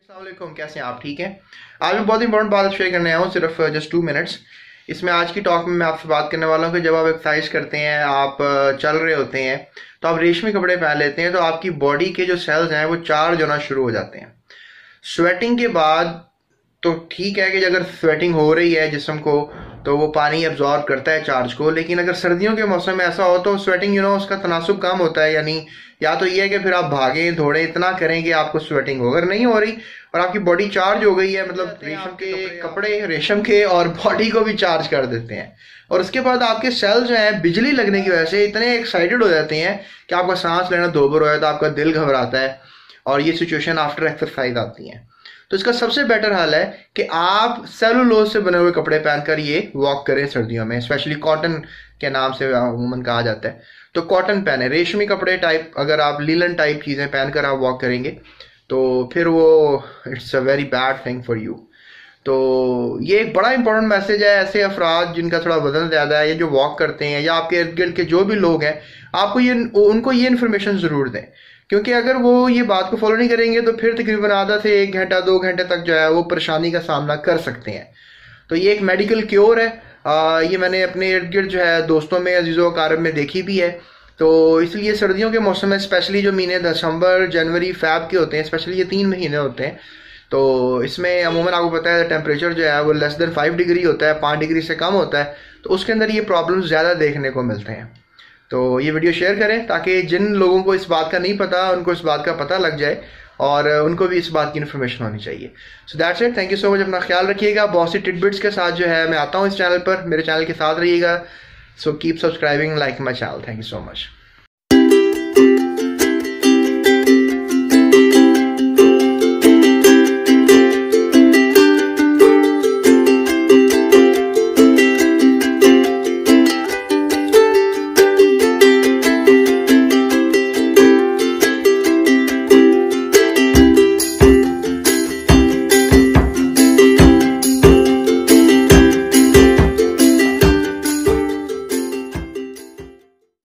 अस्सलाम वालेकुम, कैसे हैं आप? ठीक हैं। आज मैं बहुत इंपॉर्टेंट बात शेयर करने आया हूँ, सिर्फ जस्ट 2 मिनट्स। इसमें आज की टॉक में मैं आपसे बात करने वाला हूँ कि जब आप एक्सरसाइज करते हैं, आप चल रहे होते हैं, तो आप रेशमी कपड़े पहन लेते हैं, तो आपकी बॉडी के जो सेल्स हैं वो चार्ज होना शुरू हो जाते हैं। स्वेटिंग के बाद तो ठीक है कि अगर स्वेटिंग हो रही है जिस्म को तो वो पानी एब्जॉर्ब करता है चार्ज को, लेकिन अगर सर्दियों के मौसम में ऐसा हो तो स्वेटिंग उसका तनासुब कम होता है। यानी या तो ये है कि फिर आप भागें दौड़ें इतना करें कि आपको स्वेटिंग हो, अगर नहीं हो रही और आपकी बॉडी चार्ज हो गई है, मतलब रेशम के कपड़े रेशम के और बॉडी को भी चार्ज कर देते हैं। और उसके बाद आपके सेल्स जो हैं बिजली लगने की वजह से इतने एक्साइटेड हो जाते हैं कि आपका सांस लेना दोबर हो जाता है, आपका दिल घबराता है, और ये सिचुएशन आफ्टर एक्सरसाइज आती है। तो इसका सबसे बेटर हल है कि आप सेलुलोज से बने हुए कपड़े पहनकर ये वॉक करें सर्दियों में, स्पेशली कॉटन के नाम से अमूमन कहा जाता है। तो कॉटन पहने, रेशमी कपड़े टाइप, अगर आप लीलन टाइप चीज़ें पहनकर आप वॉक करेंगे तो फिर वो it's a very bad thing for you. तो ये एक बड़ा इंपॉर्टेंट मैसेज है ऐसे अफराद जिनका थोड़ा वजन ज़्यादा है या जो वॉक करते हैं या आपके इर्द गिर्द के जो भी लोग हैं, आपको ये उनको ये इन्फॉर्मेशन ज़रूर दें, क्योंकि अगर वो ये बात को फॉलो नहीं करेंगे तो फिर तकरीबन आधा से 1 घंटा 2 घंटे तक जो है वो परेशानी का सामना कर सकते हैं। तो ये एक मेडिकल क्योर है। ये मैंने अपने इर्द गिर्द जो है दोस्तों में, अजीज़ों कारब में देखी भी है। तो इसलिए सर्दियों के मौसम में स्पेशली जो महीने दिसंबर जनवरी फैब के होते हैं, स्पेशली ये 3 महीने होते हैं, तो इसमें अमूमन आपको पता है टेम्परेचर जो है वो लेस देन 5 डिग्री होता है, 5 डिग्री से कम होता है। तो उसके अंदर ये प्रॉब्लम्स ज़्यादा देखने को मिलते हैं। तो ये वीडियो शेयर करें ताकि जिन लोगों को इस बात का नहीं पता उनको इस बात का पता लग जाए और उनको भी इस बात की इन्फॉर्मेशन होनी चाहिए। So that's it, thank you so much. अपना ख्याल रखिएगा। बहुत सी टिडबिट्स के साथ जो है मैं आता हूँ इस चैनल पर, मेरे चैनल के साथ रहिएगा। So keep subscribing, like my channel. Thank you so much.